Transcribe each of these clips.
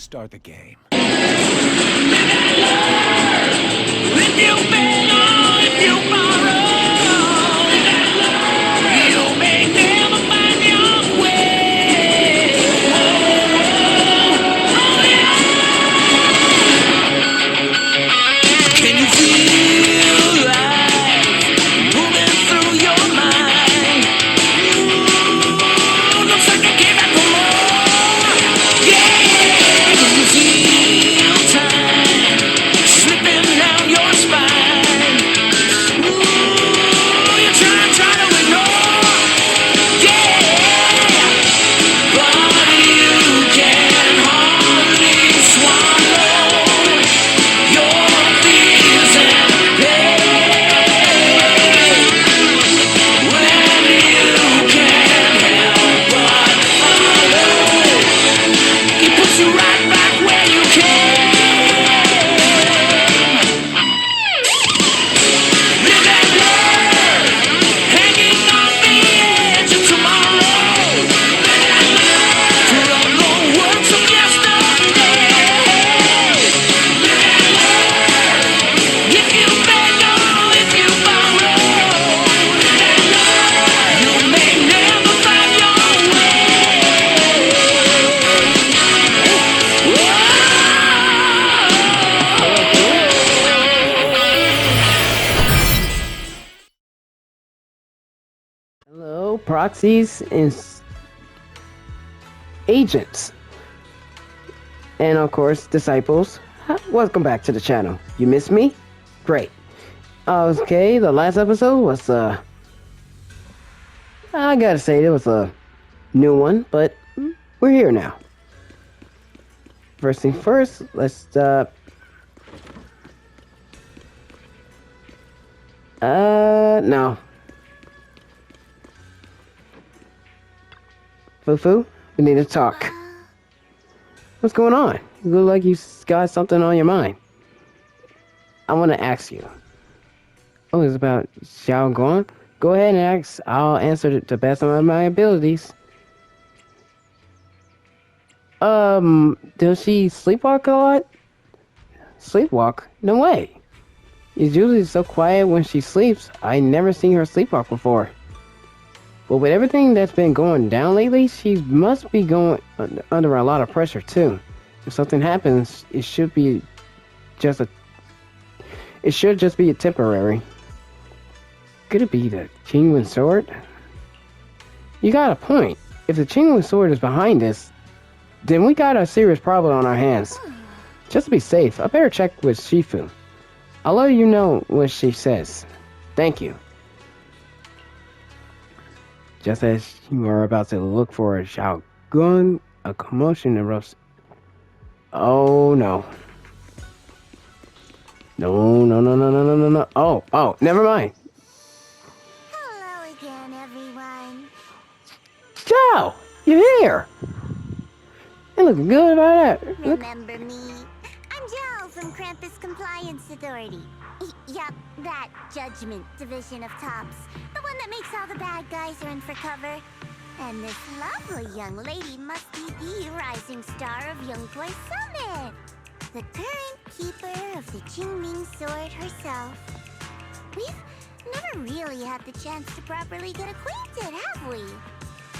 start the game. If you beg or if you borrow, you may never find your way. Oh, yeah. Can you feel life moving through your mind? Ooh, looks like I came back for more. Yeah, can you feel time slipping down your spine? Ooh, you're trying to ignore. Yeah, but you can hardly swallow your fears and pain when you can't help but follow. It puts you right back where you came. Live and learn, hanging on the edge of tomorrow. From the words of yesterday. If you beg or if you borrow, you may never find your Hello, proxies and agents, and of course, disciples. Welcome back to the channel. You missed me? Great. Okay, the last episode was I gotta say, it was a new one, but we're here now. First thing first, let's no. Fufu, we need to talk. What's going on? You look like you got something on your mind. I want to ask you. Oh, it's about Zhao Gong? Go ahead and ask. I'll answer it to the best of my abilities. Does she sleepwalk a lot? Sleepwalk? No way. She's usually so quiet when she sleeps. I never seen her sleepwalk before. But with everything that's been going down lately, she must be going under a lot of pressure too. If something happens, it should just be a temporary. Could it be the Qingwen sword? You got a point. If the Qingwen sword is behind this, then we got a serious problem on our hands. Just to be safe, I better check with Shifu. I'll let you know what she says. Thank you. Just as you are about to look for a Zhao Gong, a commotion erupts. Oh no. No. Oh, never mind. Hello again, everyone. Zhao, you're here. You looking good about that. Remember me? I'm Zhao from Krampus Compliance Authority. Yup, that judgment division of tops. The one that makes all the bad guys run for cover. And this lovely young lady must be the rising star of Yongguai Summit. The current keeper of the Qingming sword herself. We've never really had the chance to properly get acquainted, have we?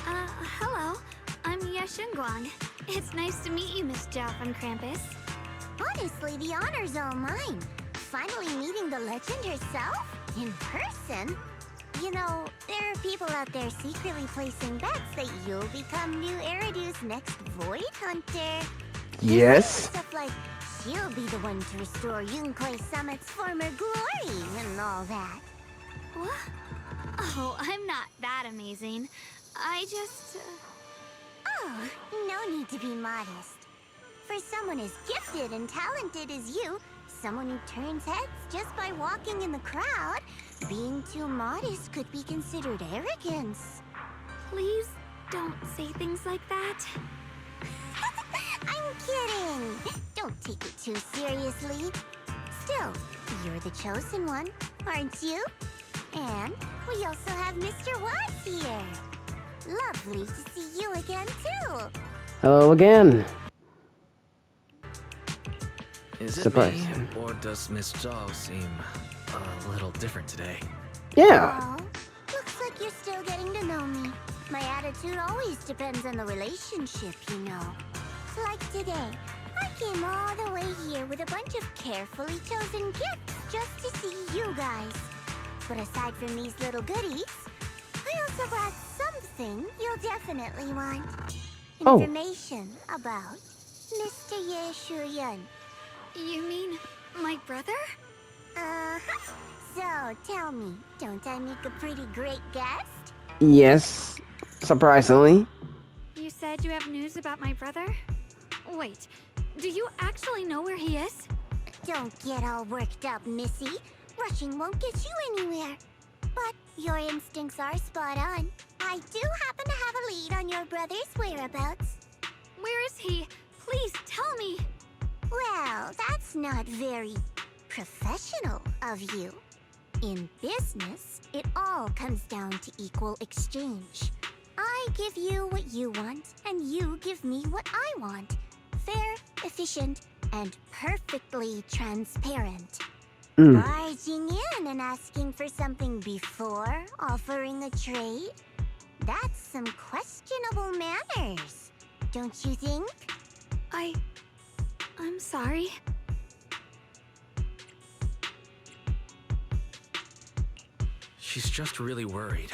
Hello. I'm Shunguang. It's nice to meet you, Miss Zhao from Krampus. Honestly, the honor's all mine. Finally meeting the legend herself? In person? You know, there are people out there secretly placing bets that you'll become new Eridu's next Void Hunter. Yes. Stuff like, she'll be the one to restore Yongguai Summit's former glory and all that. What? Oh, I'm not that amazing. I just... Oh, no need to be modest. For someone as gifted and talented as you, someone who turns heads just by walking in the crowd, being too modest could be considered arrogance. Please don't say things like that. I'm kidding. Don't take it too seriously. Still, you're the chosen one, aren't you? And we also have Mr. Watts here. Lovely to see you again, too. Hello again. Is it Surprise. me, or does Miss Zhao seem a little different today? Yeah. Oh, looks like you're still getting to know me. My attitude always depends on the relationship, you know. Like today, I came all the way here with a bunch of carefully chosen gifts just to see you guys. But aside from these little goodies, I also brought something you'll definitely want. Oh. Information about Mr. Ye Shuyun. You mean my brother? Uh-huh. So, tell me, don't I make a pretty great guest? Yes. Surprisingly. You said you have news about my brother? Wait, do you actually know where he is? Don't get all worked up, Missy. Rushing won't get you anywhere. But your instincts are spot on. I do happen to have a lead on your brother's whereabouts. Where is he? Please tell me. Well, that's not very professional of you. In business, it all comes down to equal exchange. I give you what you want, and you give me what I want. Fair, efficient, and perfectly transparent. Barging in and asking for something before offering a trade? That's some questionable manners, don't you think? I'm sorry. She's just really worried.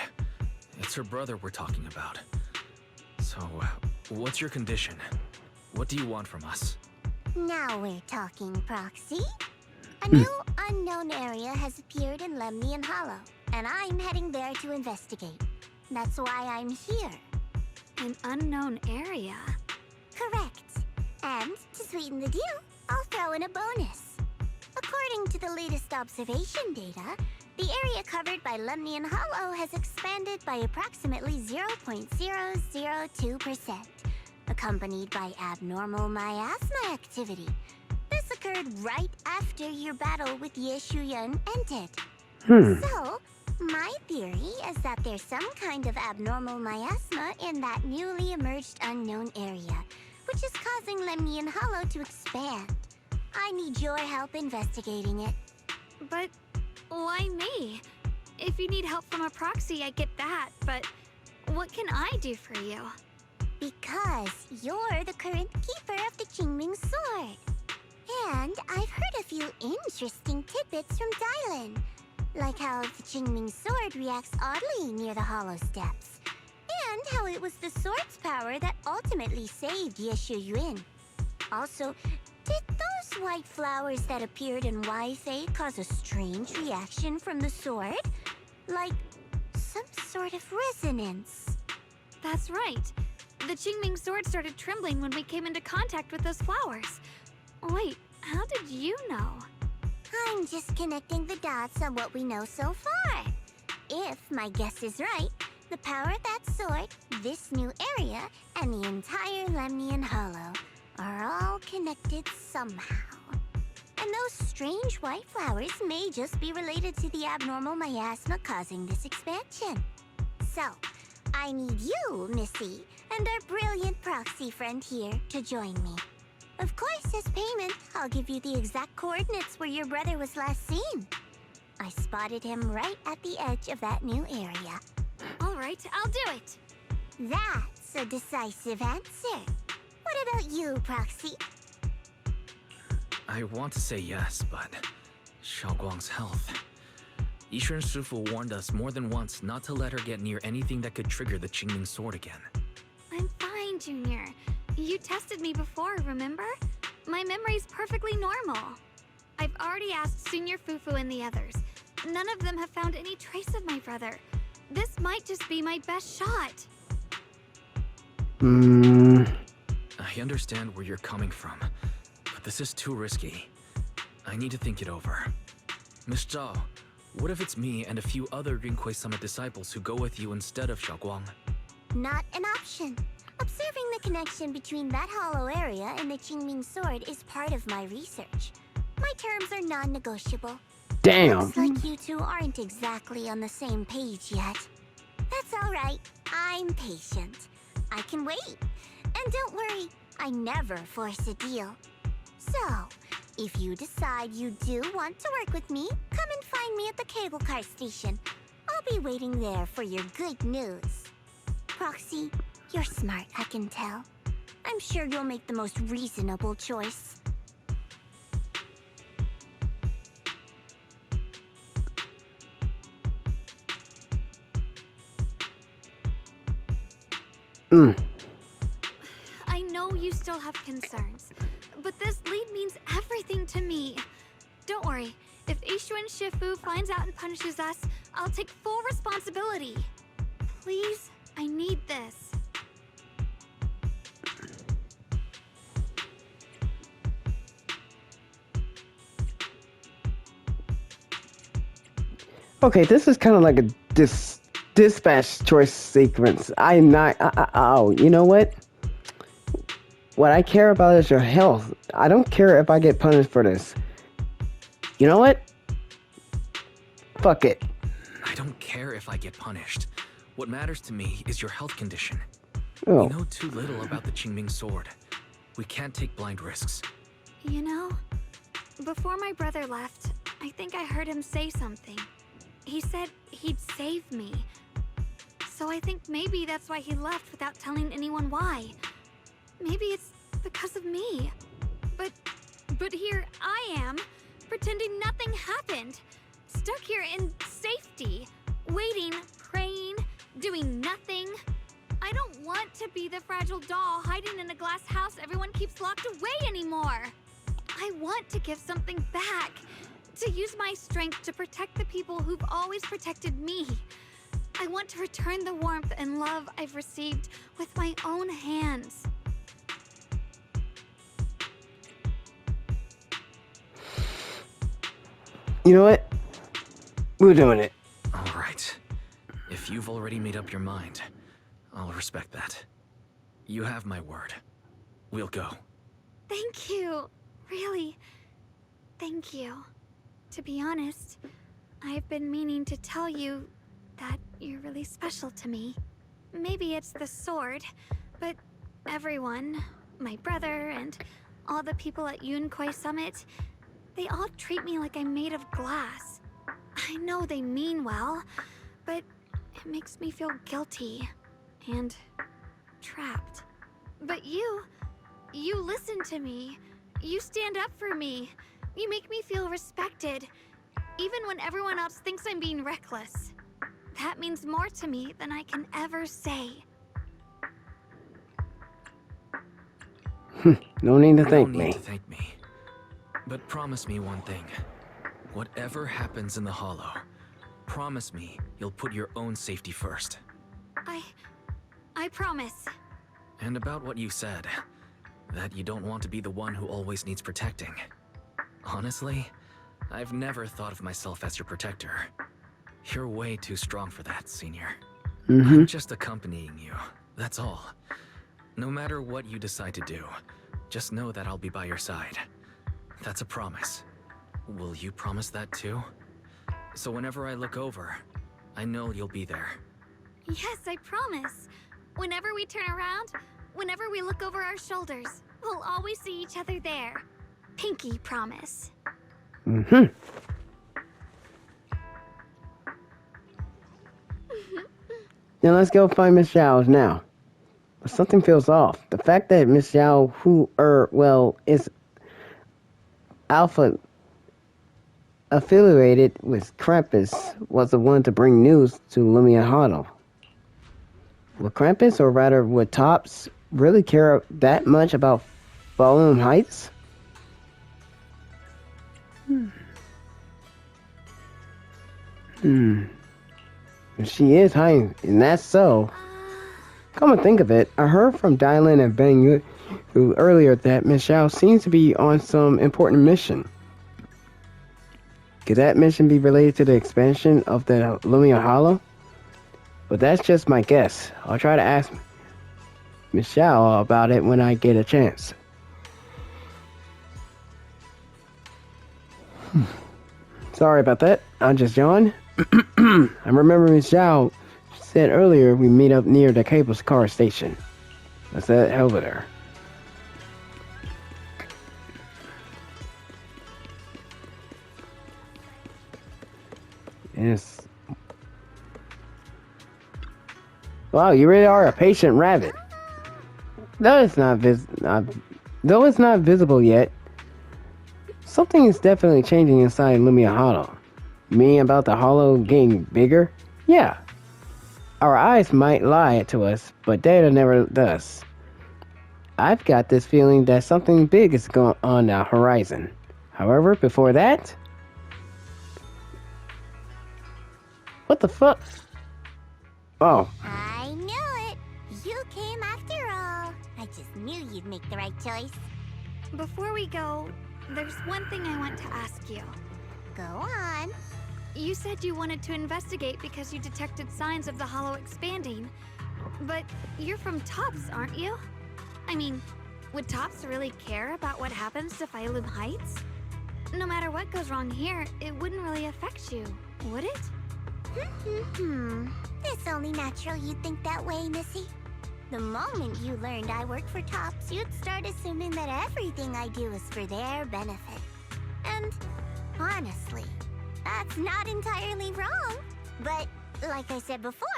It's her brother we're talking about. So, what's your condition? What do you want from us? Now we're talking, Proxy. A new unknown area has appeared in Lemnian Hollow, and I'm heading there to investigate. That's why I'm here. An unknown area. Correct. And to sweeten the deal, I'll throw in a bonus. According to the latest observation data, the area covered by Lemnian Hollow has expanded by approximately 0.002%, accompanied by abnormal miasma activity. This occurred right after your battle with Ye Shuyun ended. So, my theory is that there's some kind of abnormal miasma in that newly emerged unknown area, which is causing Lemnian Hollow to expand. I need your help investigating it. But why me? If you need help from a proxy, I get that, but what can I do for you? Because you're the current keeper of the Qingming sword. And I've heard a few interesting tidbits from Dylan. Like how the Qingming sword reacts oddly near the hollow steps. And how it was the sword's power that ultimately saved Ye Shuyun. Also, did those white flowers that appeared in Wi-Fi cause a strange reaction from the sword? Like some sort of resonance. That's right. The Qingming sword started trembling when we came into contact with those flowers. Wait, how did you know? I'm just connecting the dots on what we know so far. If my guess is right, the power of that sword, this new area, and the entire Lemnian Hollow are all connected somehow. And those strange white flowers may just be related to the abnormal miasma causing this expansion. So, I need you, Missy, and our brilliant proxy friend here to join me. Of course, as payment, I'll give you the exact coordinates where your brother was last seen. I spotted him right at the edge of that new area. All right, I'll do it. That's a decisive answer. What about you, Proxy? I want to say yes, but Xiaoguang's health. Yishen Shifu warned us more than once not to let her get near anything that could trigger the Qingming sword again. I'm fine, Junior. You tested me before, remember? My memory's perfectly normal. I've already asked Senior Fufu and the others. None of them have found any trace of my brother. This might just be my best shot. I understand where you're coming from, but this is too risky. I need to think it over. Miss Zhao, what if it's me and a few other Rinkwei Summit disciples who go with you instead of Xiaoguang? Not an option. Observing the connection between that hollow area and the Qingming sword is part of my research. My terms are non-negotiable. Damn. Looks like you two aren't exactly on the same page yet. That's all right. I'm patient. I can wait. And don't worry, I never force a deal. So, If you decide you do want to work with me, come and find me at the cable car station. I'll be waiting there for your good news. Proxy, you're smart, I can tell. I'm sure you'll make the most reasonable choice. I know you still have concerns, but this lead means everything to me. Don't worry, if Ishu and Shifu finds out and punishes us, I'll take full responsibility. Please, I need this. Okay, this is kind of like a dispatch choice sequence. I'm not. Oh, you know what? What I care about is your health. I don't care if I get punished for this. You know what? Fuck it. I don't care if I get punished. What matters to me is your health condition. Oh. We know too little about the Qingming sword. We can't take blind risks. You know, before my brother left, I think I heard him say something. He said he'd save me. So I think maybe that's why he left without telling anyone why. Maybe it's because of me. But here I am, pretending nothing happened. Stuck here in safety, waiting, praying, doing nothing. I don't want to be the fragile doll hiding in a glass house everyone keeps locked away anymore. I want to give something back. To use my strength to protect the people who've always protected me. I want to return the warmth and love I've received with my own hands. You know what? We're doing it. All right. If you've already made up your mind, I'll respect that. You have my word. We'll go. Thank you. Really, thank you. To be honest, I've been meaning to tell you that you're really special to me. Maybe it's the sword, but everyone, my brother and all the people at Yunquai Summit, they all treat me like I'm made of glass. I know they mean well, but it makes me feel guilty and trapped. But you listen to me. You stand up for me. You make me feel respected, even when everyone else thinks I'm being reckless. That means more to me than I can ever say. No need to You thank don't me. need to thank me. But promise me one thing. Whatever happens in the Hollow, promise me you'll put your own safety first. I promise. And about what you said, that you don't want to be the one who always needs protecting. Honestly, I've never thought of myself as your protector. You're way too strong for that, Senior. I'm just accompanying you, that's all. No matter what you decide to do, just know that I'll be by your side. That's a promise. Will you promise that too? So whenever I look over, I know you'll be there. Yes, I promise. Whenever we turn around, whenever we look over our shoulders, we'll always see each other there. Pinky promise. Then let's go find Miss Zhao's now. But something feels off. The fact that Miss Zhao, is Alpha affiliated with Krampus, was the one to bring news to Lumia Hollow. Would Krampus, or rather would Tops, really care that much about Fallen Heights? If she is hiding, and that's so. Come to think of it, I heard from Dylan and Bangboo earlier that Miss Zhao seems to be on some important mission. Could that mission be related to the expansion of the Lumia Hollow? But that's just my guess. I'll try to ask Miss Zhao about it when I get a chance. Sorry about that. I'm just yawn. I remember Miss Zhao said earlier we meet up near the cable car station. Let's head over there. Yes. Wow, you really are a patient rabbit. Though it's not visible yet, something is definitely changing inside Lumia Hollow. You mean about the hollow getting bigger? Yeah. Our eyes might lie to us, but data never does. I've got this feeling that something big is going on the horizon. However, before that... What the fuck? Oh. I knew it. You came after all. I just knew you'd make the right choice. Before we go, there's one thing I want to ask you. Go on. You said you wanted to investigate because you detected signs of the hollow expanding. But you're from Tops, aren't you? I mean, would Tops really care about what happens to Phylum Heights? No matter what goes wrong here, it wouldn't really affect you, would it? It's only natural you'd think that way, Missy. The moment you learned I work for Tops, you'd start assuming that everything I do is for their benefit. And honestly, that's not entirely wrong. But like I said before,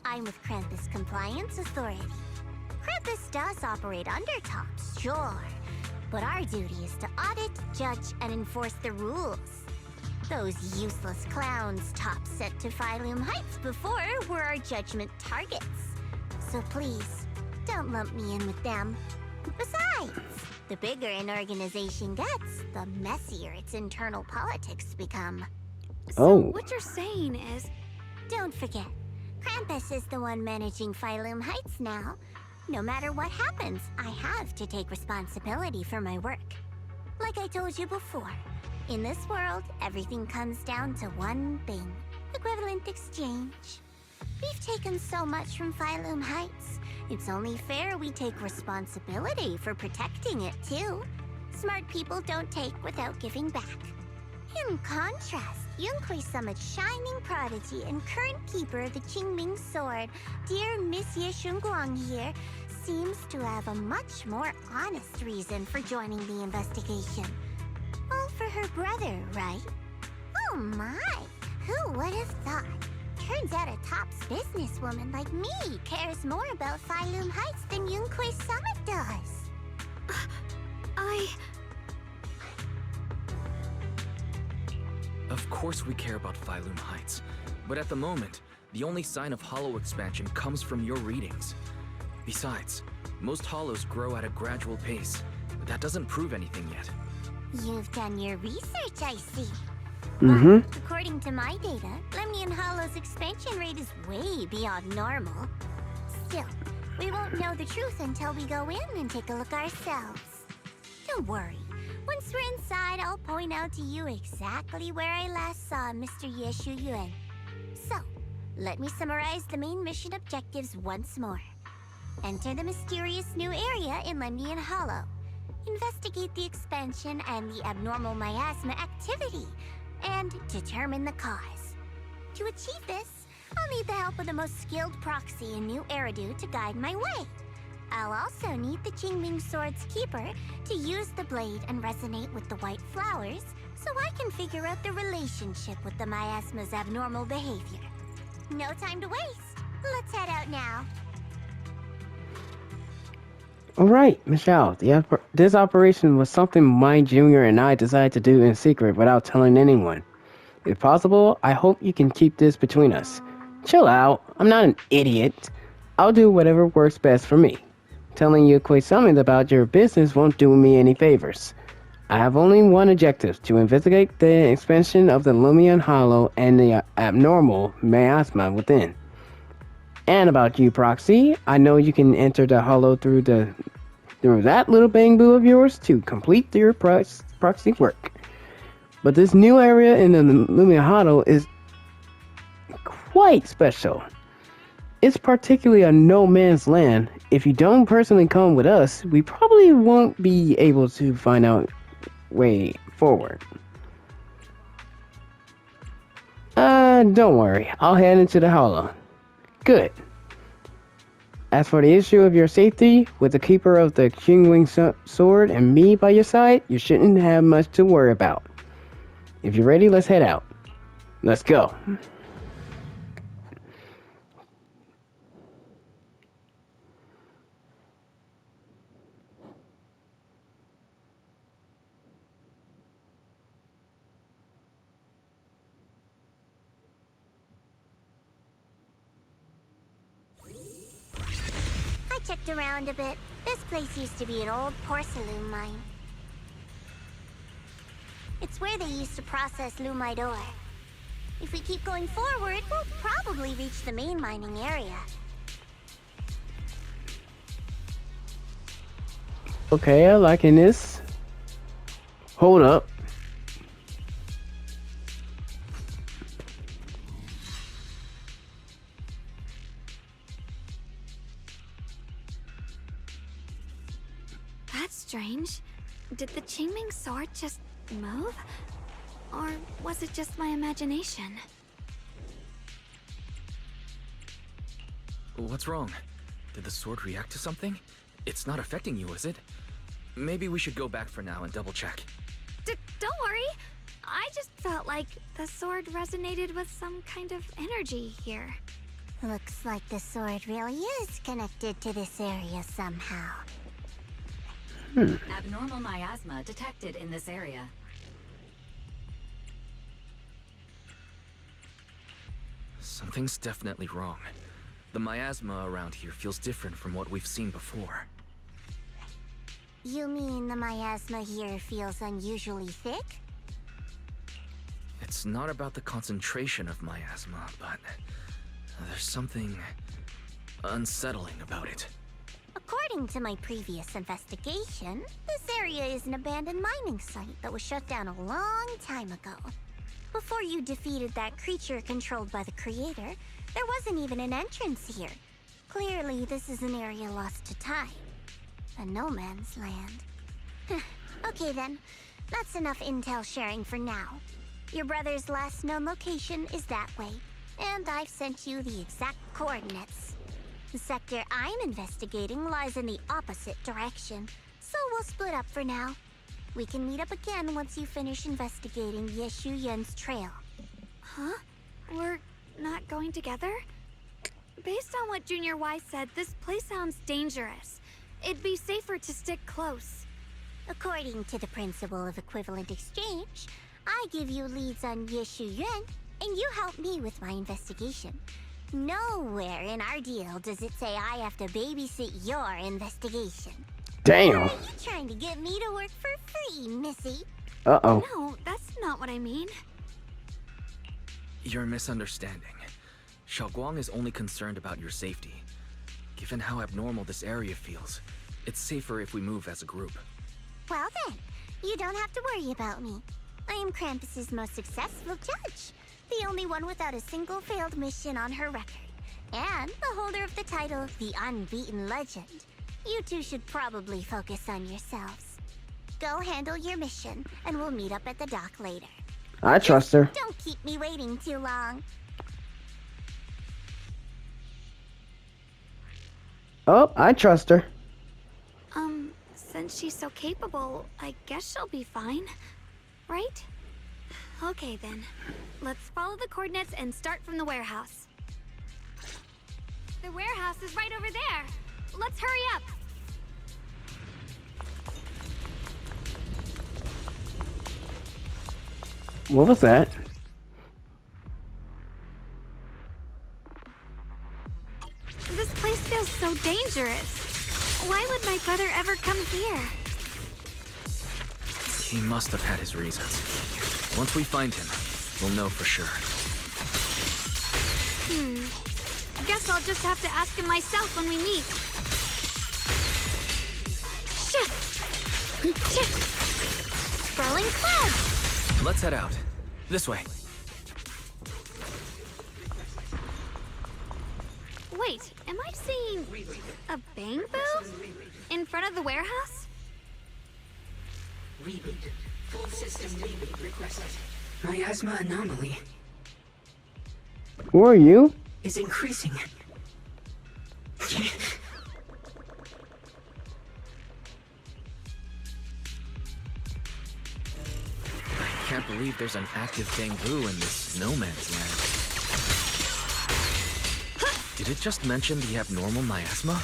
I'm with Krampus Compliance Authority. Krampus does operate under Tops, sure. But our duty is to audit, judge, and enforce the rules. Those useless clowns Tops sent to Phylum Heights before were our judgment targets. So please, don't lump me in with them. Besides, the bigger an organization gets, the messier its internal politics become. So what you're saying is... Don't forget, Krampus is the one managing Phylum Heights now. No matter what happens, I have to take responsibility for my work. Like I told you before, in this world, everything comes down to one thing: equivalent exchange. We've taken so much from Phylum Heights. It's only fair we take responsibility for protecting it, too. Smart people don't take without giving back. In contrast, Yunhui Summit's shining prodigy and current keeper of the Qingming Sword, dear Monsieur Shunguang here, seems to have a much more honest reason for joining the investigation. All for her brother, right? Oh my! Who would have thought? Turns out a Tops businesswoman like me cares more about Phylum Heights than Yunhui Summit does. Of course we care about Phylum Heights, but at the moment, the only sign of hollow expansion comes from your readings. Besides, most hollows grow at a gradual pace, but that doesn't prove anything yet. You've done your research, I see. Mm-hmm. But according to my data, Lemnian Hollow's expansion rate is way beyond normal. Still, we won't know the truth until we go in and take a look ourselves. Don't worry. Once we're inside, I'll point out to you exactly where I last saw Mr. Yeshu Yuan. So, let me summarize the main mission objectives once more. Enter the mysterious new area in Lemnian Hollow. Investigate the expansion and the abnormal miasma activity, and determine the cause. To achieve this, I'll need the help of the most skilled proxy in New Eridu to guide my way. I'll also need the Qingming Sword's keeper to use the blade and resonate with the white flowers so I can figure out the relationship with the miasma's abnormal behavior. No time to waste. Let's head out now. Alright, Michelle, this operation was something my junior and I decided to do in secret without telling anyone. If possible, I hope you can keep this between us. Chill out, I'm not an idiot. I'll do whatever works best for me. Telling you something about your business won't do me any favors. I have only one objective: to investigate the expansion of the Lumion Hollow and the abnormal miasma within. And about you, Proxy, I know you can enter the Hollow through that little Bangboo of yours to complete your proxy work. But this new area in the Lumion Hollow is quite special. It's particularly a no man's land. If you don't personally come with us, we probably won't be able to find out way forward. Don't worry, I'll head into the Hollow. Good. As for the issue of your safety, with the keeper of the Qingwing sword and me by your side, you shouldn't have much to worry about. If you're ready, let's head out. Let's go. I checked around a bit. This place used to be an old porcelain mine. It's where they used to process lumite ore. If we keep going forward, we'll probably reach the main mining area. Okay, I'm liking this. Hold up. That's strange. Did the Qingming sword just move? Or was it just my imagination? What's wrong? Did the sword react to something? It's not affecting you, is it? Maybe we should go back for now and double check. Don't worry. I just felt like the sword resonated with some kind of energy here. Looks like the sword really is connected to this area somehow. Abnormal miasma detected in this area. Something's definitely wrong. The miasma around here feels different from what we've seen before. You mean the miasma here feels unusually thick? It's not about the concentration of miasma, but there's something unsettling about it. According to my previous investigation, this area is an abandoned mining site that was shut down a long time ago. Before you defeated that creature controlled by the creator, there wasn't even an entrance here. Clearly, this is an area lost to time. A no man's land. Okay then, that's enough intel sharing for now. Your brother's last known location is that way, and I've sent you the exact coordinates. The sector I'm investigating lies in the opposite direction, so we'll split up for now. We can meet up again once you finish investigating Yeshu Yun's trail. Huh? We're not going together? Based on what Junior Y said, this place sounds dangerous. It'd be safer to stick close. According to the principle of equivalent exchange, I give you leads on Yeshu Yun, and you help me with my investigation. Nowhere in our deal does it say I have to babysit your investigation. Damn. Are you trying to get me to work for free, Missy? Uh-oh. No, that's not what I mean. You're misunderstanding. Shunguang is only concerned about your safety. Given how abnormal this area feels, it's safer if we move as a group. Well then, you don't have to worry about me. I am Krampus's most successful judge. The only one without a single failed mission on her record. And the holder of the title, the Unbeaten Legend. You two should probably focus on yourselves. Go handle your mission, and we'll meet up at the dock later. I trust her. Don't keep me waiting too long. Oh, I trust her. Since she's so capable, I guess she'll be fine. Right? Okay then. Let's follow the coordinates and start from the warehouse. The warehouse is right over there. Let's hurry up. What was that? This place feels so dangerous. Why would my brother ever come here? He must have had his reasons. Once we find him, we'll know for sure. Guess I'll just have to ask him myself when we meet. Shit! Shit! Sprawling clouds! Let's head out. This way. Wait, am I seeing a Bangboo? In front of the warehouse? Reboot. Full system reboot requested. Miasma anomaly Who are you? is increasing. can't believe there's an active Bangboo in this no man's land. Did it just mention the abnormal miasma?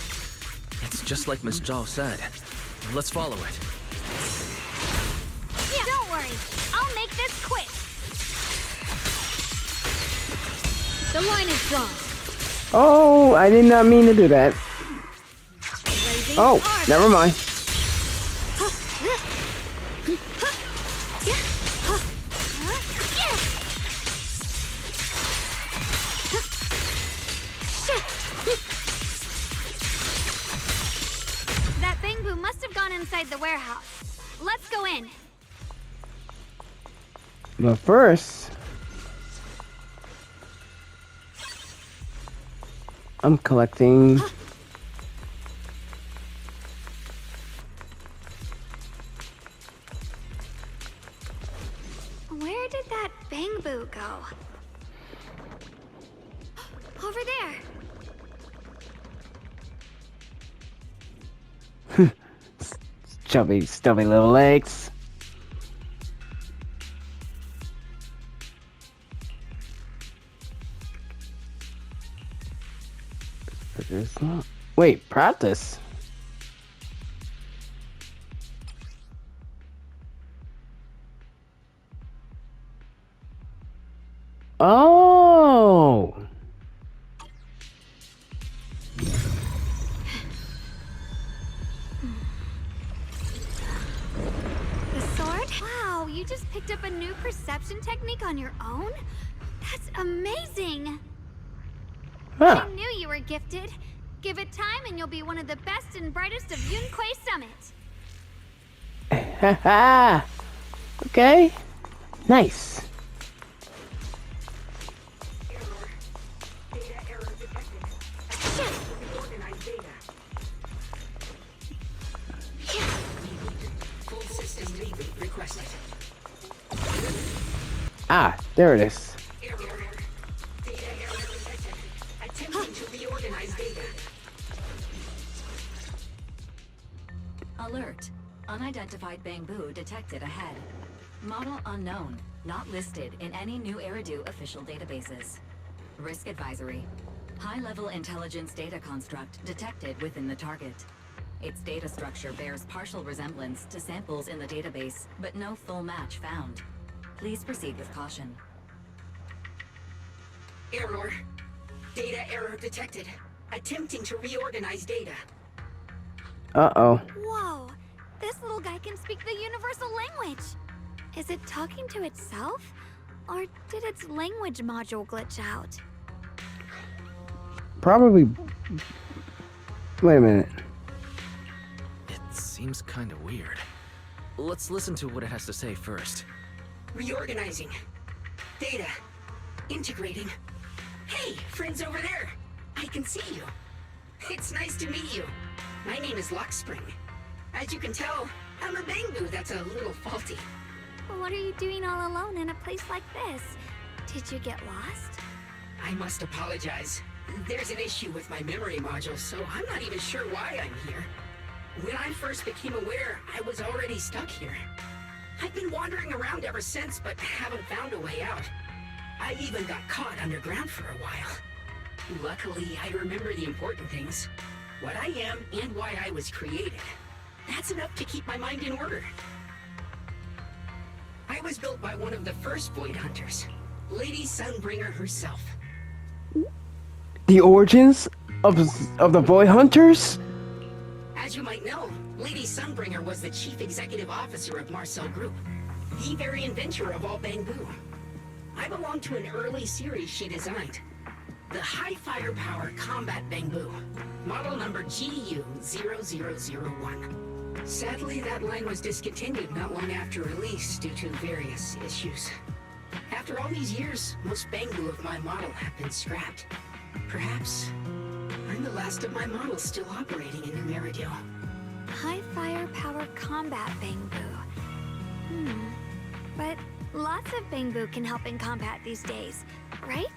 It's just like Miss Zhao said. Let's follow it. Yeah, don't worry. I'll make this quick. The line is drawn. Oh, I did not mean to do that. Raising Oh, arc. never mind. That Bangboo must have gone inside the warehouse. Let's go in. But first, I'm collecting. Where did that Bangboo go? Over there. Chubby, stubby little legs. There's not. Wait, practice. Oh. The sword? Wow, you just picked up a new perception technique on your own? That's amazing! Huh. I knew you were gifted. Give it time and you'll be one of the best and brightest of Yunquay Summit. Haha. Okay. Nice. Data error detected. Organized data. Full system reboot requested. Ah, there it is. Error. Data error detected. Attempting to reorganize data. Alert. Unidentified Bangboo detected ahead. Model unknown. Not listed in any new Eridu official databases. Risk advisory. High-level intelligence data construct detected within the target. Its data structure bears partial resemblance to samples in the database, but no full match found. Please proceed with caution. Error. Data error detected. Attempting to reorganize data. Uh-oh. Whoa, this little guy can speak the universal language. Is it talking to itself? Or did its language module glitch out? Probably. Wait a minute. It seems kind of weird. Let's listen to what it has to say first. Reorganizing. Data. Integrating. Hey, friends over there. I can see you. It's nice to meet you. My name is Lockspring. As you can tell, I'm a Bangboo that's a little faulty. What are you doing all alone in a place like this? Did you get lost? I must apologize. There's an issue with my memory module, so I'm not even sure why I'm here. When I first became aware, I was already stuck here. I've been wandering around ever since, but haven't found a way out. I even got caught underground for a while. Luckily, I remember the important things. What I am and why I was created. That's enough to keep my mind in order. I was built by one of the first Void Hunters, Lady Sunbringer herself. The origins of the Void Hunters? As you might know, Lady Sunbringer was the chief executive officer of Marcel Group, the very inventor of all Bangboo. I belong to an early series she designed, the High Firepower Combat Bangboo, model number GU0001. Sadly, that line was discontinued not long after release due to various issues. After all these years, most Bangboo of my model have been scrapped. Perhaps I'm the last of my models still operating in New Eridu. High firepower combat Bangboo. But lots of Bangboo can help in combat these days, right?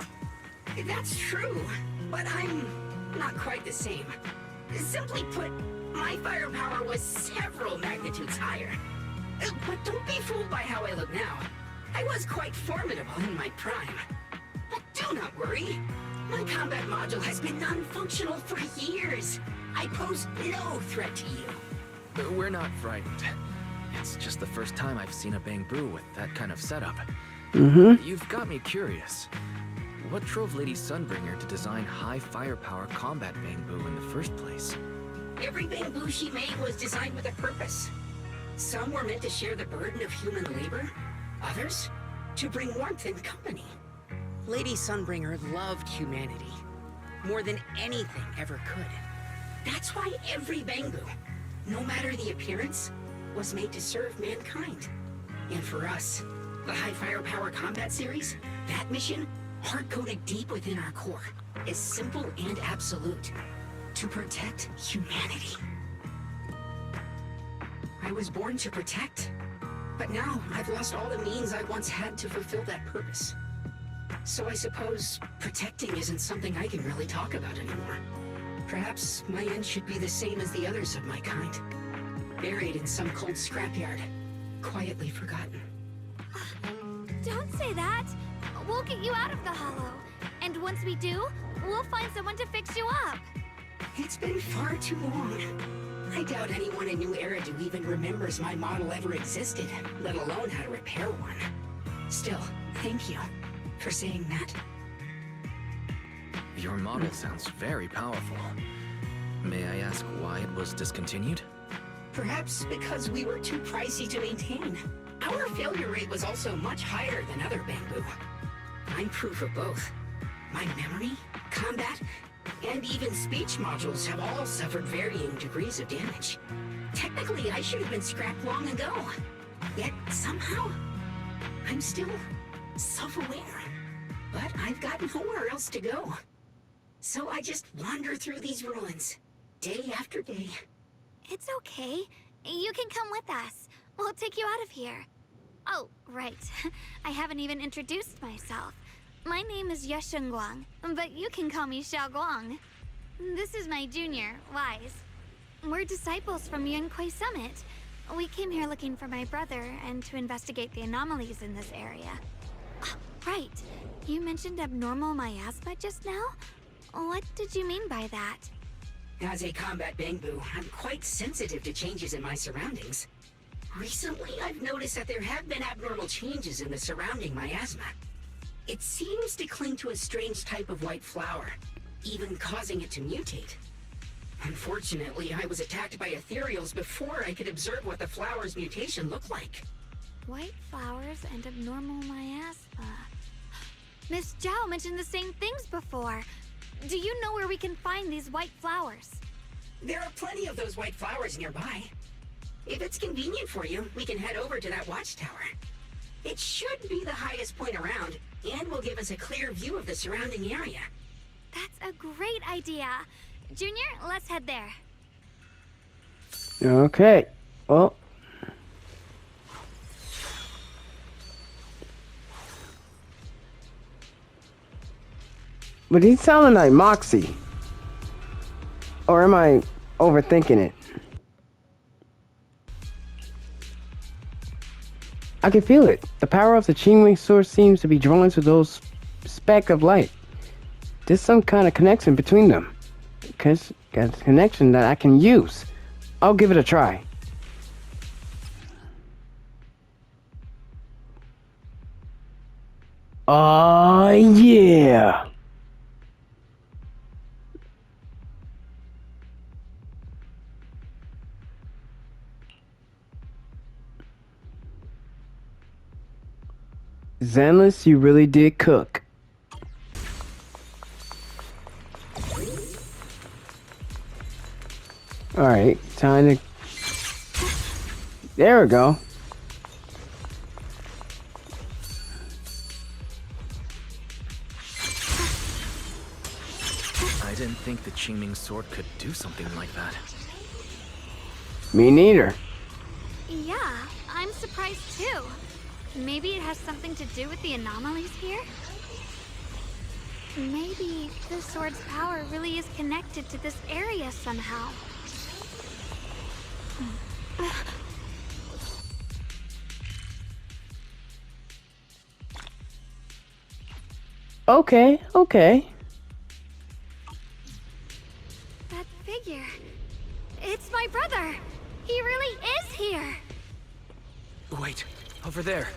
That's true, but I'm not quite the same. Simply put, my firepower was several magnitudes higher. But don't be fooled by how I look now. I was quite formidable in my prime. But do not worry. My combat module has been non-functional for years. I pose no threat to you. We're not frightened. It's just the first time I've seen a Bangboo with that kind of setup. You've got me curious. What drove Lady Sunbringer to design high firepower combat Bangboo in the first place? Every Bangboo she made was designed with a purpose. Some were meant to share the burden of human labor. Others, to bring warmth and company. Lady Sunbringer loved humanity. More than anything ever could. That's why every Bangboo, no matter the appearance, was made to serve mankind. And for us, the High Firepower Combat Series, that mission, hard-coded deep within our core, is simple and absolute. To protect humanity. I was born to protect, but now I've lost all the means I once had to fulfill that purpose. So I suppose protecting isn't something I can really talk about anymore. Perhaps my end should be the same as the others of my kind. Buried in some cold scrapyard, quietly forgotten. Don't say that. We'll get you out of the hollow. And once we do, we'll find someone to fix you up. It's been far too long. I doubt anyone in New Eridu even remembers my model ever existed, let alone how to repair one. Still, thank you for saying that. Your model sounds very powerful. May I ask why it was discontinued? Perhaps because we were too pricey to maintain. Our failure rate was also much higher than other Bangboo. I'm proof of both. My memory, combat, and even speech modules have all suffered varying degrees of damage. Technically, I should have been scrapped long ago. Yet, somehow, I'm still self-aware. But I've got nowhere else to go. So I just wander through these ruins, day after day. It's okay. You can come with us. We'll take you out of here. Oh, right. I haven't even introduced myself. My name is Shunguang, but you can call me Xiaoguang. This is my junior, Wise. We're disciples from Yunquai Summit. We came here looking for my brother and to investigate the anomalies in this area. Oh, right. You mentioned abnormal miasma just now? What did you mean by that? As a combat Bangboo, I'm quite sensitive to changes in my surroundings. Recently, I've noticed that there have been abnormal changes in the surrounding miasma. It seems to cling to a strange type of white flower, even causing it to mutate. Unfortunately, I was attacked by ethereals before I could observe what the flower's mutation looked like. White flowers and abnormal miasma. Miss Zhao mentioned the same things before. Do you know where we can find these white flowers? There are plenty of those white flowers nearby. If it's convenient for you, we can head over to that watchtower. It should be the highest point around, and will give us a clear view of the surrounding area. That's a great idea. Junior, let's head there. Okay. Well. But he's sounding like Moxie. Or am I overthinking it? I can feel it. The power of the Qingwing sword seems to be drawn to those speck of light. There's some kind of connection between them. Because got a connection that I can use. I'll give it a try. Oh yeah. Zenless, you really did cook. Alright, time to... There we go. I didn't think the Qingming sword could do something like that. Me neither. Yeah, I'm surprised too. Maybe it has something to do with the anomalies here? Maybe the sword's power really is connected to this area somehow. Okay, okay. That figure. It's my brother. He really is here. Wait, over there.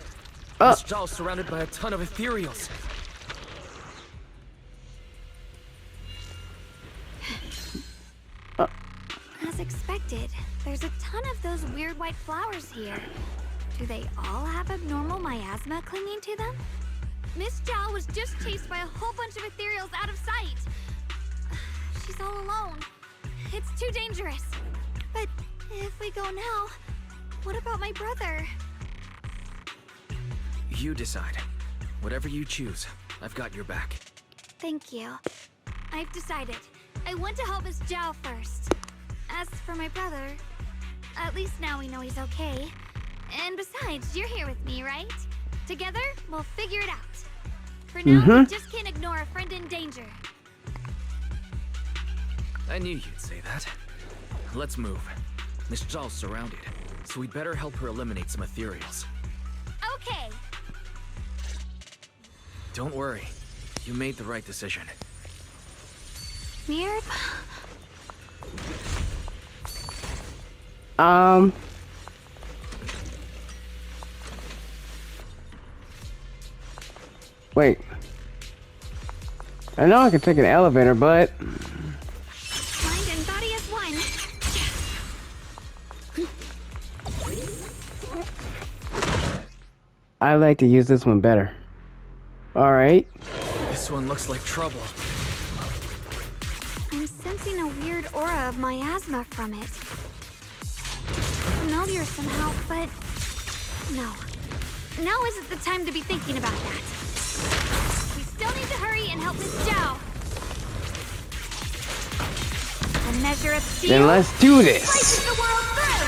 Oh. Miss Zhao surrounded by a ton of ethereals. As expected, there's a ton of those weird white flowers here. Do they all have abnormal miasma clinging to them? Miss Zhao was just chased by a whole bunch of ethereals out of sight. She's all alone. It's too dangerous. But if we go now, what about my brother? You decide. Whatever you choose, I've got your back. Thank you. I've decided. I want to help Miss Zhao first. As for my brother, at least now we know he's okay. And besides, you're here with me, right? Together, we'll figure it out. For now, we just can't ignore a friend in danger. I knew you'd say that. Let's move. Miss Zhao's surrounded, so we'd better help her eliminate some ethereals. Okay. Don't worry. You made the right decision. Weird. Wait. I know I can take an elevator, but Mind and body as one. I like to use this one better. Alright. This one looks like trouble. I'm sensing a weird aura of miasma from it. Familiar somehow, but no. Now isn't the time to be thinking about that. We still need to hurry and help Miss Zhao. A measure of steel. Then let's do this. Slices the world through.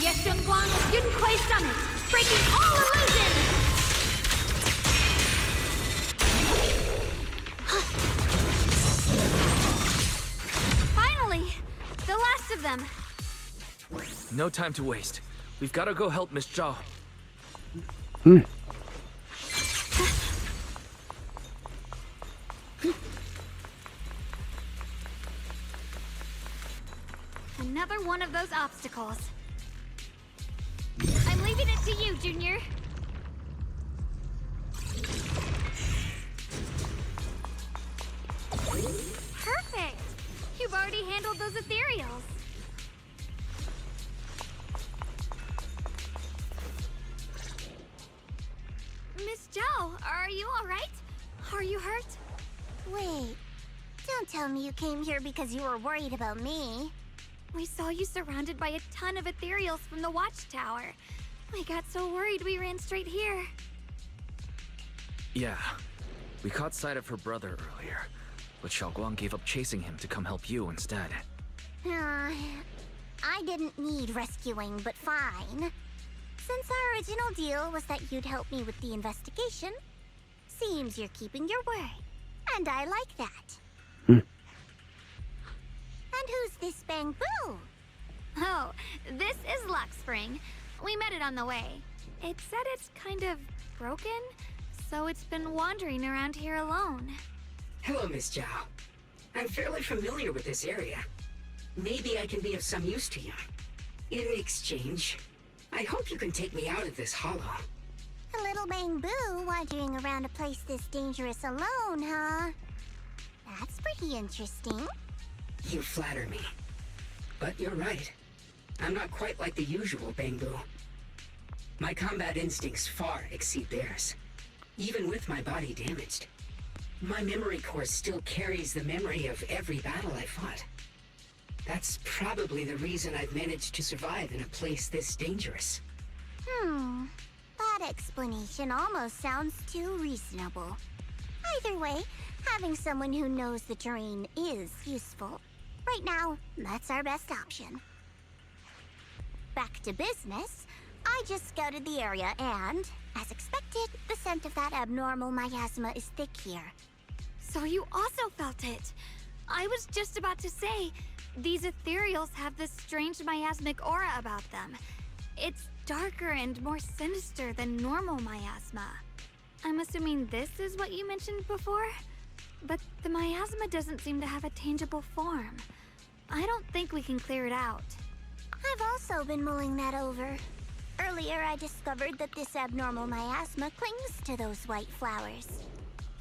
Yes, Shunguang, Yunquei Summit, breaking all illusions. Finally, the last of them. No time to waste. We've got to go help Miss Zhao. Another one of those obstacles. I'm leaving it to you, Junior. Perfect! You've already handled those ethereals. Miss Zhao, are you alright? Are you hurt? Wait, don't tell me you came here because you were worried about me. We saw you surrounded by a ton of ethereals from the watchtower. I got so worried we ran straight here. Yeah. We caught sight of her brother earlier, but Shunguang gave up chasing him to come help you instead. I didn't need rescuing, but fine. Since our original deal was that you'd help me with the investigation, seems you're keeping your word. And I like that. And who's this Bangboo? Oh, this is Luck Spring. We met it on the way. It said it's kind of broken, so it's been wandering around here alone. Hello, Miss Zhao. I'm fairly familiar with this area. Maybe I can be of some use to you. In exchange, I hope you can take me out of this hollow. A little Bangboo wandering around a place this dangerous alone, huh? That's pretty interesting. You flatter me. But you're right. I'm not quite like the usual Bangboo. My combat instincts far exceed theirs. Even with my body damaged, my memory core still carries the memory of every battle I fought. That's probably the reason I've managed to survive in a place this dangerous. That explanation almost sounds too reasonable. Either way, having someone who knows the terrain is useful. Right now, that's our best option. Back to business, I just scouted the area and, as expected, the scent of that abnormal miasma is thick here. So you also felt it. I was just about to say, these ethereals have this strange miasmic aura about them. It's darker and more sinister than normal miasma. I'm assuming this is what you mentioned before? But the miasma doesn't seem to have a tangible form. I don't think we can clear it out. I've also been mulling that over. Earlier, I discovered that this abnormal miasma clings to those white flowers.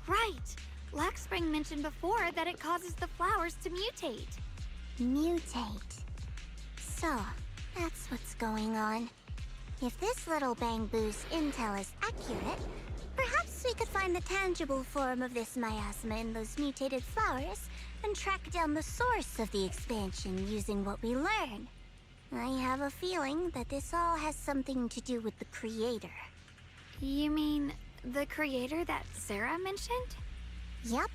Right! Laxspring mentioned before that it causes the flowers to mutate. Mutate. So, that's what's going on. If this little Bangboo's intel is accurate, perhaps we could find the tangible form of this miasma in those mutated flowers and track down the source of the expansion using what we learn. I have a feeling that this all has something to do with the creator. You mean the creator that Sarah mentioned? Yup,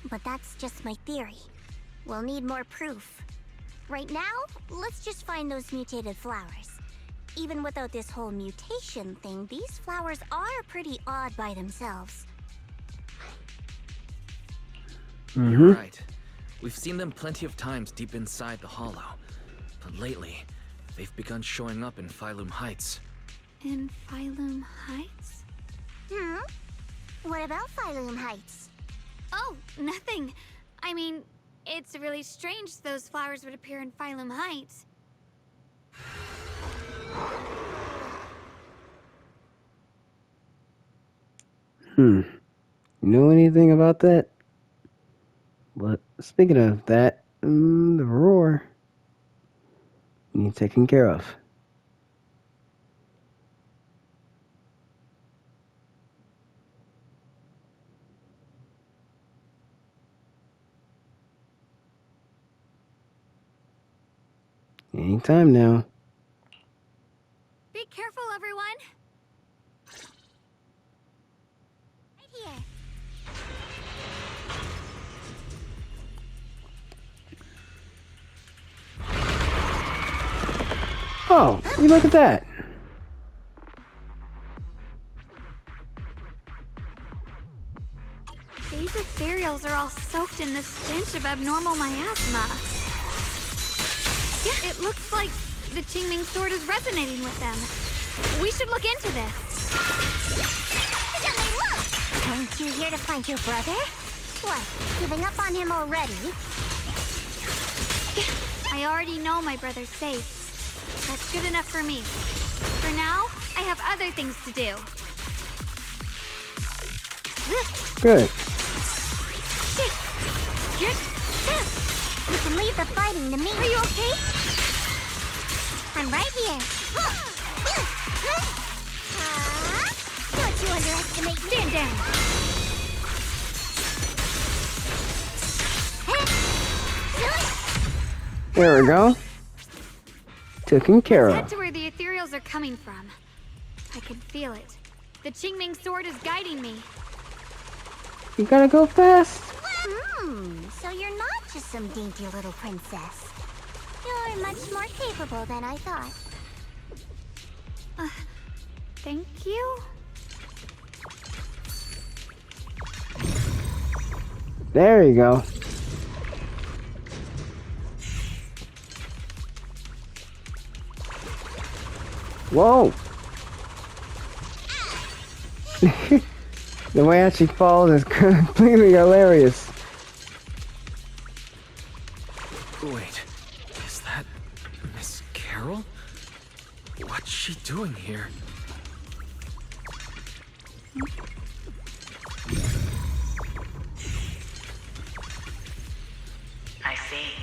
but that's just my theory. We'll need more proof. Right now, let's just find those mutated flowers. Even without this whole mutation thing, these flowers are pretty odd by themselves. You're right. We've seen them plenty of times deep inside the hollow. But lately, they've begun showing up in Phylum Heights. In Phylum Heights? What about Phylum Heights? Oh, nothing. I mean, it's really strange those flowers would appear in Phylum Heights. You know anything about that? But speaking of that, the roar needs taken care of. Anytime now. Be careful, everyone! Right here. Oh, you look at that. These ethereals are all soaked in the stench of abnormal miasma. Yeah, it looks like the Qingming sword is resonating with them. We should look into this. Aren't you here to find your brother? What, giving up on him already? I already know my brother's safe. That's good enough for me. For now, I have other things to do. Good. You can leave the fighting to me. Are you okay? I'm right here. Don't you underestimate me. Stand down. There we go. Taken care Head of. to where the ethereals are coming from. I can feel it. The Qingming sword is guiding me. You gotta go fast. So you're not just some dainty little princess. You're much more capable than I thought. Thank you? There you go. Whoa! The way that she falls is completely hilarious. Wait, is that Miss Carol? What's she doing here? I see.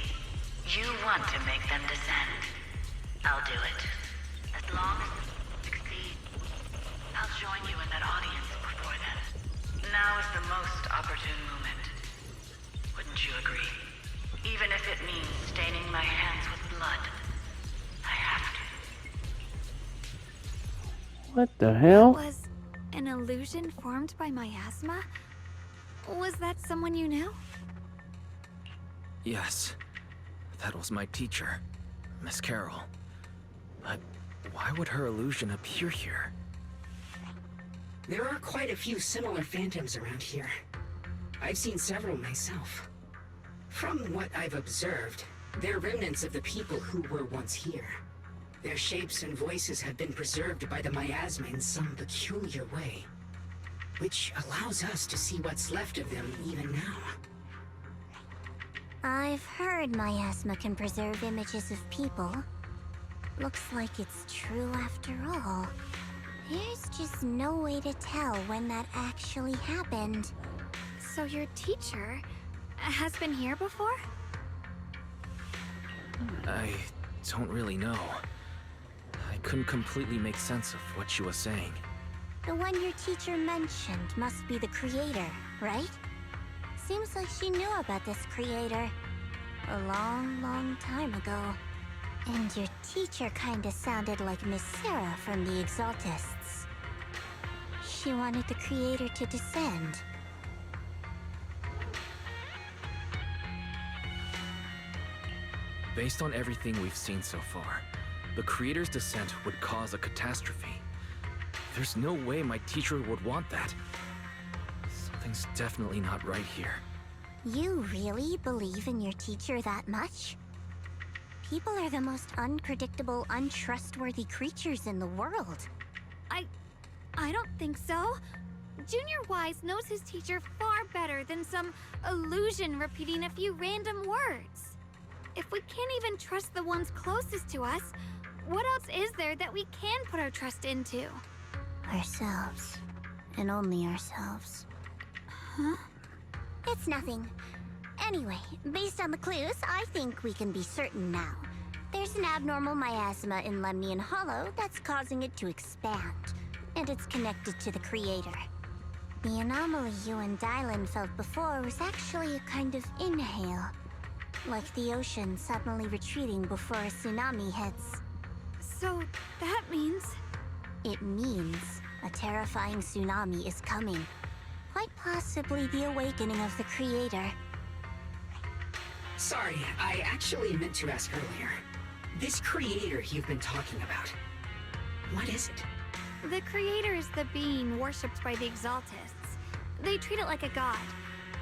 You want to make them descend. I'll do it. As long as you succeed, I'll join you in that audience before then. Now is the most opportune moment. Wouldn't you agree? Even if it means staining my hands with blood, I have to. What the hell? Was an illusion formed by miasma? Was that someone you knew? Yes, that was my teacher, Miss Carol. But why would her illusion appear here? There are quite a few similar phantoms around here. I've seen several myself. From what I've observed, they're remnants of the people who were once here. Their shapes and voices have been preserved by the miasma in some peculiar way. which allows us to see what's left of them even now. I've heard miasma can preserve images of people. Looks like it's true after all. There's just no way to tell when that actually happened. So your teacher has been here before? I don't really know. I couldn't completely make sense of what she was saying. The one your teacher mentioned must be the creator, right? Seems like she knew about this creator a long, long time ago. And your teacher kinda sounded like Miss Sarah from the Exaltists. She wanted the creator to descend. Based on everything we've seen so far, the creator's descent would cause a catastrophe. There's no way my teacher would want that. Something's definitely not right here. You really believe in your teacher that much? People are the most unpredictable, untrustworthy creatures in the world. I don't think so. Junior Wise knows his teacher far better than some illusion repeating a few random words. If we can't even trust the ones closest to us, what else is there that we can put our trust into? Ourselves. And only ourselves. Huh? It's nothing. Anyway, based on the clues, I think we can be certain now. There's an abnormal miasma in Lemnian Hollow that's causing it to expand, and it's connected to the creator. The anomaly you and Dylan felt before was actually a kind of inhale, like the ocean suddenly retreating before a tsunami hits. So that means... It means a terrifying tsunami is coming. Quite possibly the awakening of the creator. Sorry, I actually meant to ask earlier. This creator you've been talking about, what is it? The creator is the being worshipped by the Exaltists. They treat it like a god,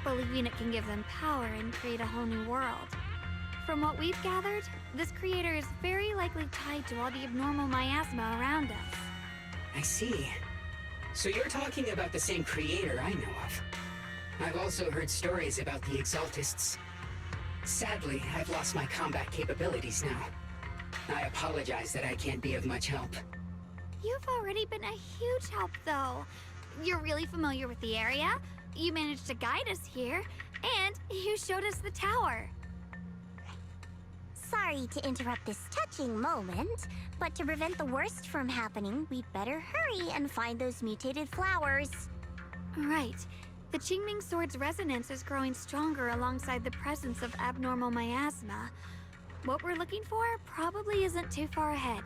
believing it can give them power and create a whole new world. From what we've gathered, this creator is very likely tied to all the abnormal miasma around us. I see. So you're talking about the same creator I know of. I've also heard stories about the Exaltists. Sadly, I've lost my combat capabilities now. I apologize that I can't be of much help. You've already been a huge help, though. You're really familiar with the area, you managed to guide us here, and you showed us the tower. Sorry to interrupt this touching moment, but to prevent the worst from happening, we'd better hurry and find those mutated flowers. Right. The Qingming Sword's resonance is growing stronger alongside the presence of abnormal miasma. What we're looking for probably isn't too far ahead.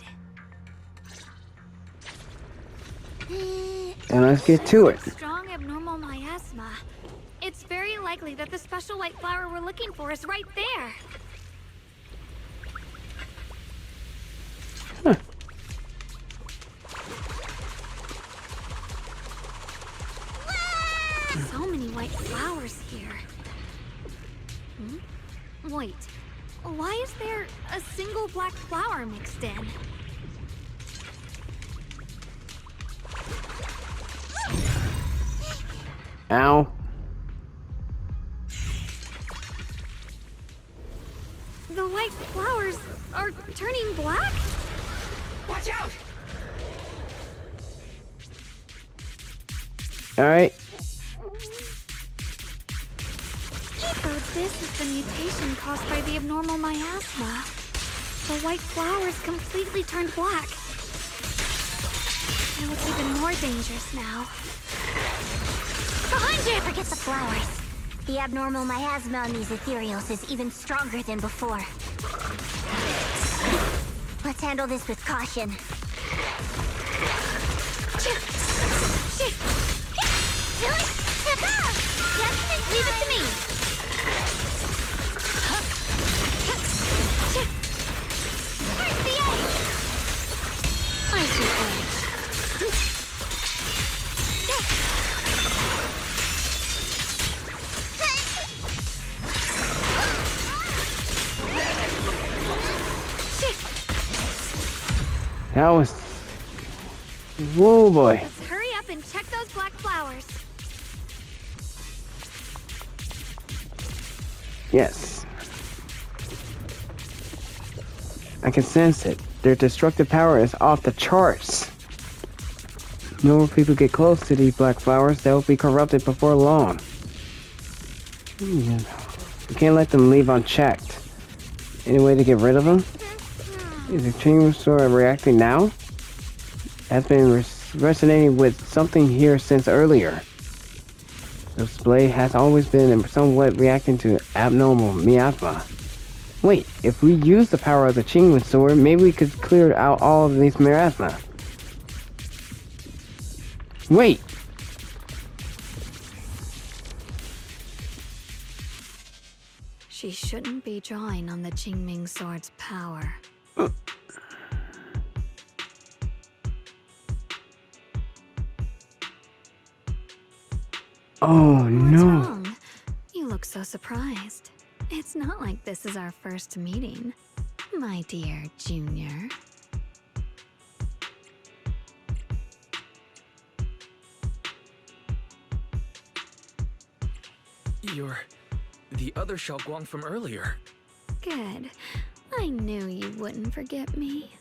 And let's get to it. Strong abnormal miasma. It's very likely that the special white flower we're looking for is right there. Huh. So many white flowers here. Wait, why is there a single black flower mixed in? Ow. The white flowers are turning black? Watch out! Alright. So this is the mutation caused by the abnormal miasma. The white flowers completely turned black. They look even more dangerous now. Behind you! Forget the flowers. The abnormal miasma on these ethereals is even stronger than before. Let's handle this with caution. Leave it to me! Where's the egg? I see. That was... Whoa, boy. Let's hurry up and check those black flowers. Yes. I can sense it. Their destructive power is off the charts. No more people get close to these black flowers, they'll be corrupted before long. You can't let them leave unchecked. Any way to get rid of them? Is the chamber sort of reacting now? Has been resonating with something here since earlier. The display has always been somewhat reacting to abnormal miasma. Wait, if we use the power of the Qingwen sword, maybe we could clear out all of these miasma. Wait! She shouldn't be drawing on the Qingming sword's power. Oh no! What's wrong? You look so surprised. It's not like this is our first meeting, my dear Junior. You're the other Shunguang from earlier. Good. I knew you wouldn't forget me.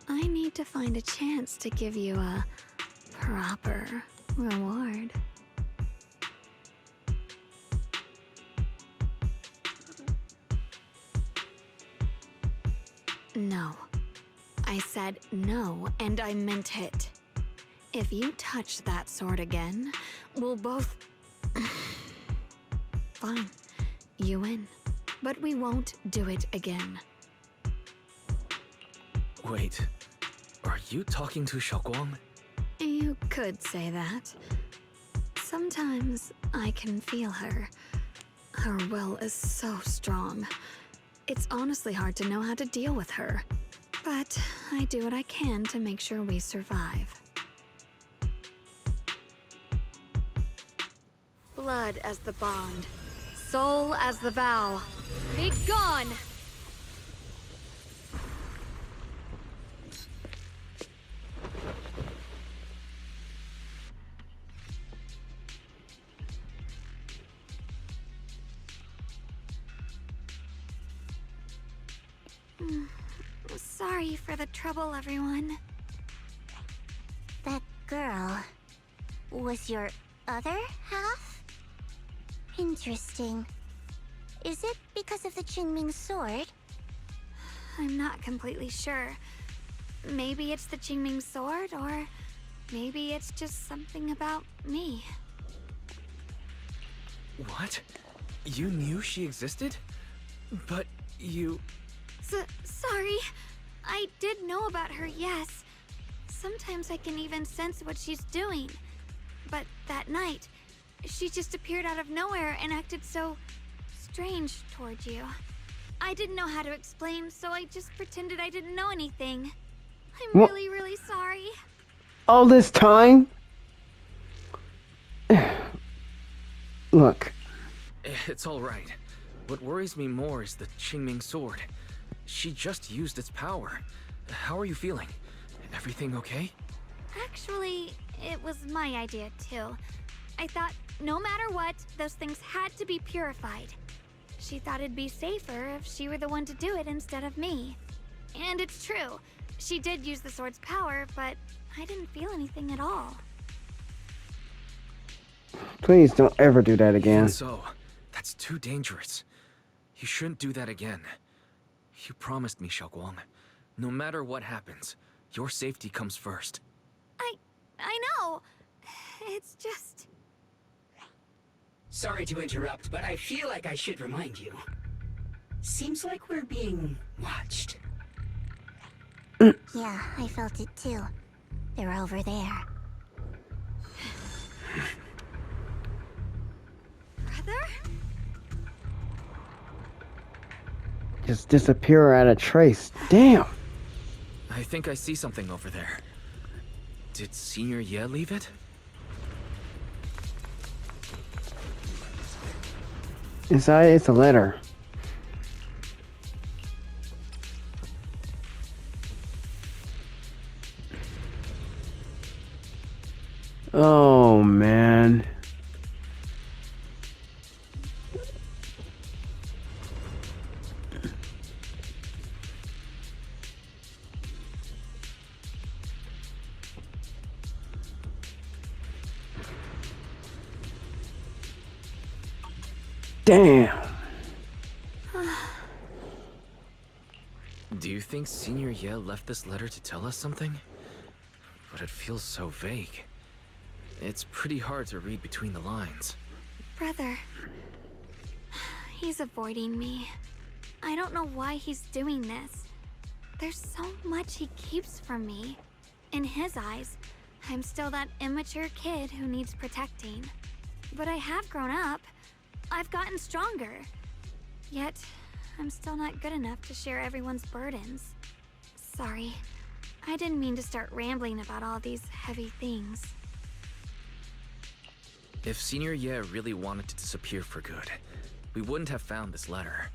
I need to find a chance to give you a proper reward. No. I said no, and I meant it. If you touch that sword again, we'll both... Fine. You win. But we won't do it again. Wait, are you talking to Shunguang? You could say that. Sometimes I can feel her. Her will is so strong. It's honestly hard to know how to deal with her. But I do what I can to make sure we survive. Blood as the bond. Soul as the vow. Be gone! Sorry for the trouble, everyone. That girl was your other half? Interesting. Is it because of the Qingming sword? I'm not completely sure. Maybe it's the Qingming sword, or maybe it's just something about me. What? You knew she existed? But you... Sorry. I did know about her, yes. Sometimes I can even sense what she's doing. But that night, she just appeared out of nowhere and acted so strange toward you. I didn't know how to explain, so I just pretended I didn't know anything. I'm What? really, really sorry. All this time? Look, It's alright. What worries me more is the Qingming sword. She just used its power. How are you feeling? Everything okay? Actually, it was my idea too. I thought no matter what, those things had to be purified. She thought it'd be safer if she were the one to do it instead of me. And it's true. She did use the sword's power, but I didn't feel anything at all. please don't ever do that again. So, that's too dangerous. You shouldn't do that again. You promised me, Shunguang. No matter what happens, your safety comes first. I know. It's just... Sorry to interrupt, but I feel like I should remind you. Seems like we're being watched. Yeah, I felt it too. They're over there. Brother? Just disappear at a trace. Damn. I think I see something over there. Did Senior Ye leave it? Inside it's a letter. Damn. Do you think Senior Ye left this letter to tell us something? But it feels so vague. It's pretty hard to read between the lines. Brother. He's avoiding me. I don't know why he's doing this. There's so much he keeps from me. In his eyes, I'm still that immature kid who needs protecting. But I have grown up. I've gotten stronger. Yet, I'm still not good enough to share everyone's burdens. Sorry. I didn't mean to start rambling about all these heavy things. If Senior Ye really wanted to disappear for good, we wouldn't have found this letter.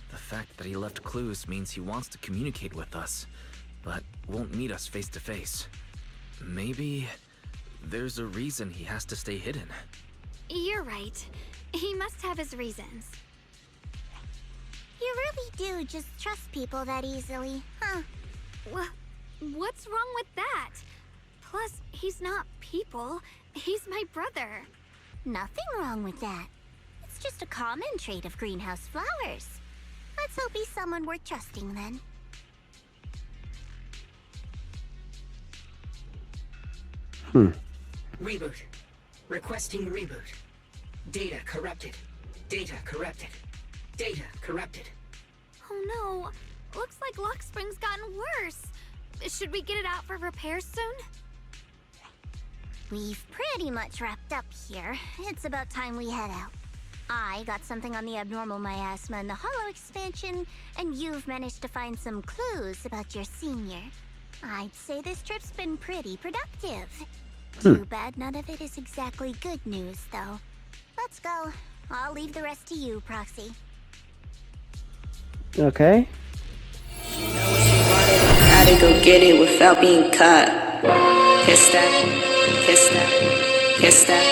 The fact that he left clues means he wants to communicate with us, but won't meet us face to face. Maybe there's a reason he has to stay hidden. You're right. He must have his reasons. You really do just trust people that easily, huh? What's wrong with that? Plus, he's not people. He's my brother. Nothing wrong with that. It's just a common trait of greenhouse flowers. Let's hope he's someone worth trusting then. Reboot. Requesting reboot. Data corrupted. Data corrupted. Data corrupted. Oh no. Looks like Lock Spring's gotten worse. Should we get it out for repairs soon? We've pretty much wrapped up here. It's about time we head out. I got something on the abnormal miasma and the hollow expansion, and you've managed to find some clues about your senior. I'd say this trip's been pretty productive. Too bad none of it is exactly good news, though. Let's go. I'll leave the rest to you, Proxy. Okay. How to go get it without being caught. Piss that, piss that, piss that,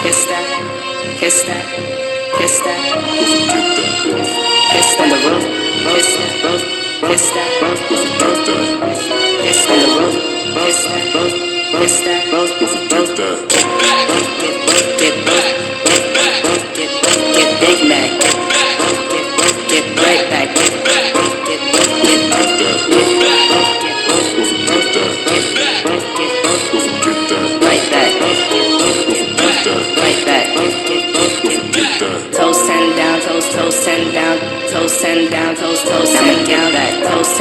piss that, piss that, piss that, piss on the roof, piss that, piss that, piss on the roof, piss that, piss that, get Big Mac, get right back, toes send down, toes send down, toes send down, toes send down, toes send